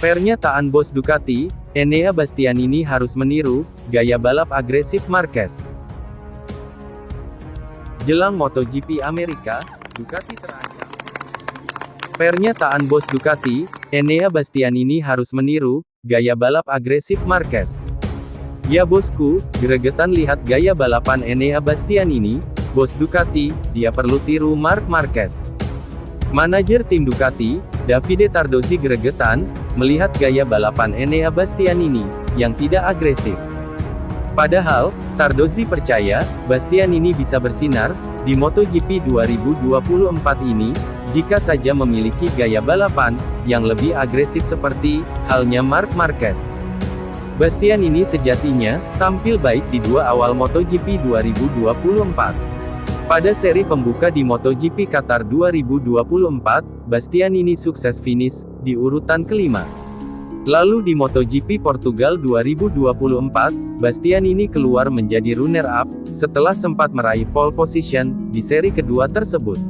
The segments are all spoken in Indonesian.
Pernyataan bos Ducati, Enea Bastianini harus meniru gaya balap agresif Marquez. Jelang MotoGP Amerika, Ducati terancam. Pernyataan bos Ducati, Enea Bastianini harus meniru gaya balap agresif Marquez. Ya bosku, gregetan lihat gaya balapan Enea Bastianini, bos Ducati, dia perlu tiru Marc Marquez. Manajer tim Ducati, Davide Tardozzi gregetan melihat gaya balapan Enea Bastianini yang tidak agresif. Padahal, Tardozzi percaya Bastianini bisa bersinar di MotoGP 2024 ini jika saja memiliki gaya balapan yang lebih agresif seperti halnya Marc Marquez. Bastianini sejatinya tampil baik di dua awal MotoGP 2024. Pada seri pembuka di MotoGP Qatar 2024, Bastianini sukses finish di urutan kelima. Lalu di MotoGP Portugal 2024, Bastianini keluar menjadi runner-up setelah sempat meraih pole position di seri kedua tersebut.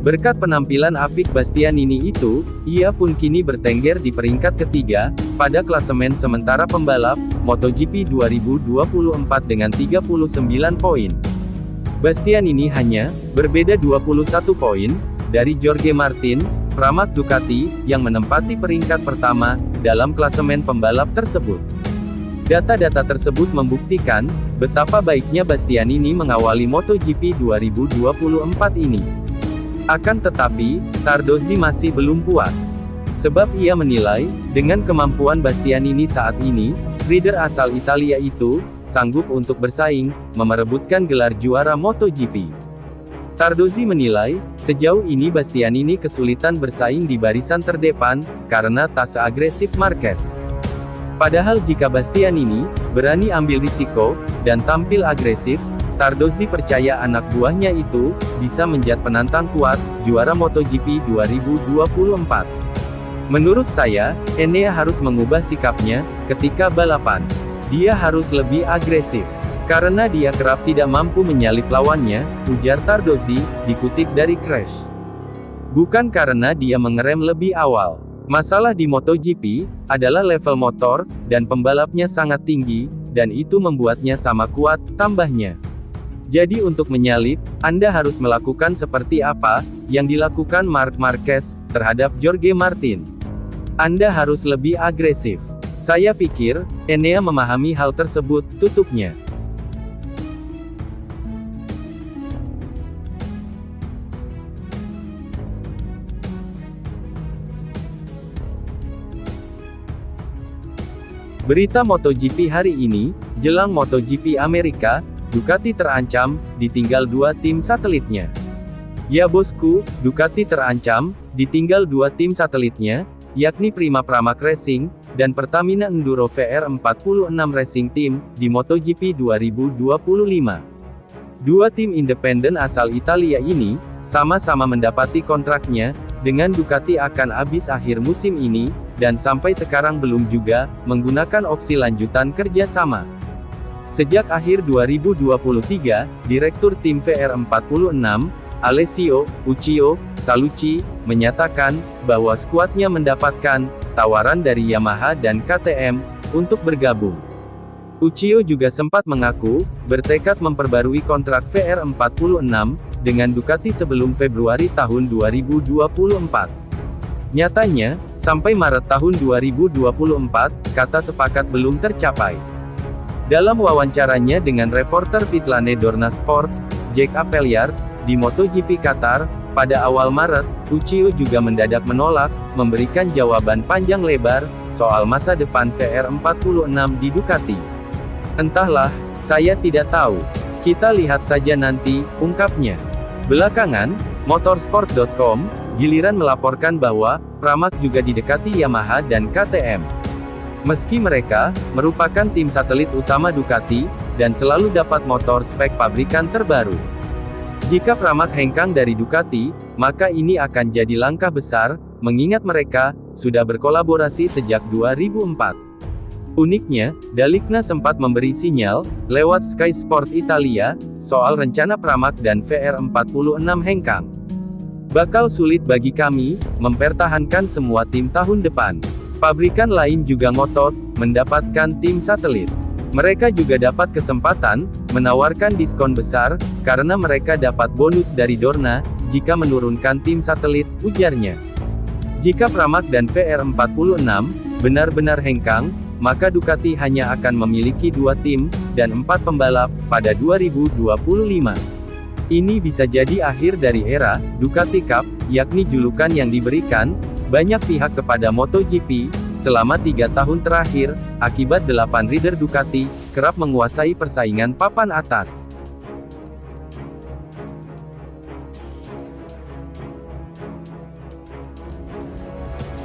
Berkat penampilan apik Bastianini itu, ia pun kini bertengger di peringkat ketiga pada klasemen sementara pembalap MotoGP 2024 dengan 39 poin. Bastianini hanya berbeda 21 poin dari Jorge Martin, pramak Ducati, yang menempati peringkat pertama dalam klasemen pembalap tersebut. Data-data tersebut membuktikan betapa baiknya Bastianini mengawali MotoGP 2024 ini. Akan tetapi, Tardozzi masih belum puas. Sebab ia menilai, dengan kemampuan Bastianini saat ini, rider asal Italia itu sanggup untuk bersaing, memerebutkan gelar juara MotoGP. Tardozzi menilai, sejauh ini Bastianini kesulitan bersaing di barisan terdepan, karena tak seagresif Marquez. Padahal jika Bastianini berani ambil risiko, dan tampil agresif, Tardozzi percaya anak buahnya itu bisa menjadi penantang kuat, juara MotoGP 2024. Menurut saya, Enea harus mengubah sikapnya ketika balapan. Dia harus lebih agresif. Karena dia kerap tidak mampu menyalip lawannya, ujar Tardozzi, dikutip dari Crash. Bukan karena dia mengerem lebih awal. Masalah di MotoGP adalah level motor dan pembalapnya sangat tinggi, dan itu membuatnya sama kuat, tambahnya. Jadi untuk menyalip, Anda harus melakukan seperti apa yang dilakukan Marc Marquez terhadap Jorge Martin. Anda harus lebih agresif. Saya pikir Enea memahami hal tersebut, tutupnya. Berita MotoGP hari ini, jelang MotoGP Amerika, Ducati terancam ditinggal dua tim satelitnya. Ya bosku, Ducati terancam ditinggal dua tim satelitnya, yakni Prima Pramac Racing dan Pertamina Enduro VR46 Racing Team di MotoGP 2025. Dua tim independen asal Italia ini sama-sama mendapati kontraknya dengan Ducati akan habis akhir musim ini, dan sampai sekarang belum juga menggunakan opsi lanjutan kerjasama. Sejak akhir 2023, Direktur Tim VR46, Alessio Uccio Salucci, menyatakan bahwa skuadnya mendapatkan tawaran dari Yamaha dan KTM untuk bergabung. Uccio juga sempat mengaku bertekad memperbarui kontrak VR46 dengan Ducati sebelum Februari tahun 2024. Nyatanya, sampai Maret tahun 2024, kata sepakat belum tercapai. Dalam wawancaranya dengan reporter Pitlane Dorna Sports, Jack Appleyard, di MotoGP Qatar, pada awal Maret, Uccio juga mendadak menolak memberikan jawaban panjang lebar soal masa depan VR46 di Ducati. Entahlah, saya tidak tahu. Kita lihat saja nanti, ungkapnya. Belakangan, motorsport.com giliran melaporkan bahwa Pramac juga didekati Yamaha dan KTM. Meski mereka merupakan tim satelit utama Ducati dan selalu dapat motor spek pabrikan terbaru. Jika Pramac hengkang dari Ducati, maka ini akan jadi langkah besar, mengingat mereka sudah berkolaborasi sejak 2004. Uniknya, Dalicna sempat memberi sinyal lewat Sky Sport Italia soal rencana Pramac dan VR46 hengkang. Bakal sulit bagi kami mempertahankan semua tim tahun depan. Pabrikan lain juga ngotot mendapatkan tim satelit. Mereka juga dapat kesempatan menawarkan diskon besar karena mereka dapat bonus dari Dorna jika menurunkan tim satelit, ujarnya. Jika Pramac dan VR46 benar-benar hengkang, maka Ducati hanya akan memiliki 2 tim dan 4 pembalap pada 2025. Ini bisa jadi akhir dari era Ducati Cup, yakni julukan yang diberikan banyak pihak kepada MotoGP selama 3 tahun terakhir, akibat 8 rider Ducati kerap menguasai persaingan papan atas.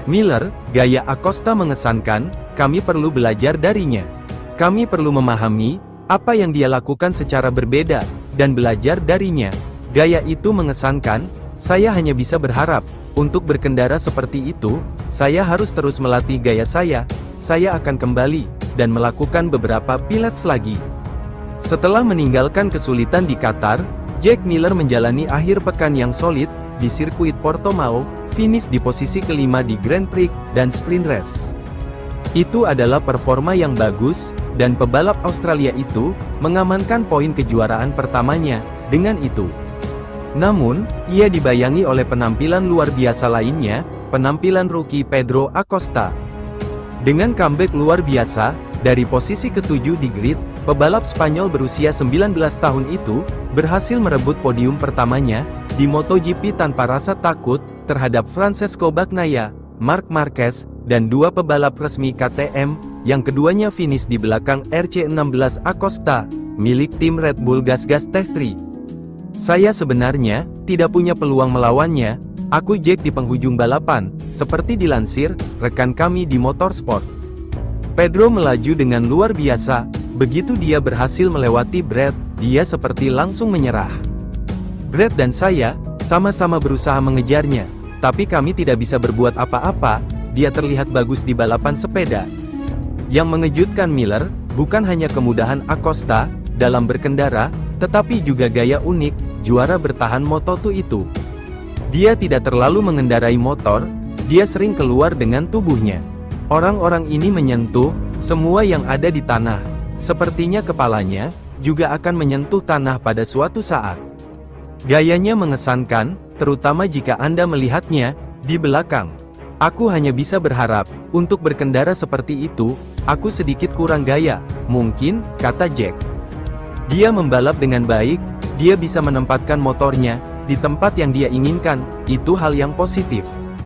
Miller, gaya Acosta mengesankan, kami perlu belajar darinya. Kami perlu memahami apa yang dia lakukan secara berbeda dan belajar darinya. Gaya itu mengesankan. Saya hanya bisa berharap untuk berkendara seperti itu. Saya harus terus melatih gaya saya. Saya akan kembali dan melakukan beberapa pilots lagi. Setelah meninggalkan kesulitan di Qatar, Jack Miller menjalani akhir pekan yang solid di sirkuit Portimao, finish di posisi kelima di Grand Prix dan Sprint Race. Itu adalah performa yang bagus, dan pebalap Australia itu mengamankan poin kejuaraan pertamanya. Dengan itu, namun, ia dibayangi oleh penampilan luar biasa lainnya, penampilan rookie Pedro Acosta. Dengan comeback luar biasa, dari posisi ke-7 di grid, pebalap Spanyol berusia 19 tahun itu, berhasil merebut podium pertamanya, di MotoGP tanpa rasa takut, terhadap Francesco Bagnaia, Marc Marquez, dan 2 pebalap resmi KTM, yang keduanya finish di belakang RC16 Acosta, milik tim Red Bull GasGas Tech 3. Saya sebenarnya tidak punya peluang melawannya. Aku Jack di penghujung balapan, seperti dilansir rekan kami di Motorsport. Pedro melaju dengan luar biasa. Begitu dia berhasil melewati Brad, dia seperti langsung menyerah. Brad dan saya sama-sama berusaha mengejarnya, tapi kami tidak bisa berbuat apa-apa. Dia terlihat bagus di balapan sepeda. Yang mengejutkan Miller bukan hanya kemudahan Acosta dalam berkendara, tetapi juga gaya unik juara bertahan Moto2 itu. Dia tidak terlalu mengendarai motor, dia sering keluar dengan tubuhnya. Orang-orang ini menyentuh semua yang ada di tanah. Sepertinya kepalanya juga akan menyentuh tanah pada suatu saat. Gayanya mengesankan, terutama jika Anda melihatnya di belakang. Aku hanya bisa berharap untuk berkendara seperti itu. Aku sedikit kurang gaya, mungkin, kata Jack. Dia membalap dengan baik, dia bisa menempatkan motornya di tempat yang dia inginkan, itu hal yang positif.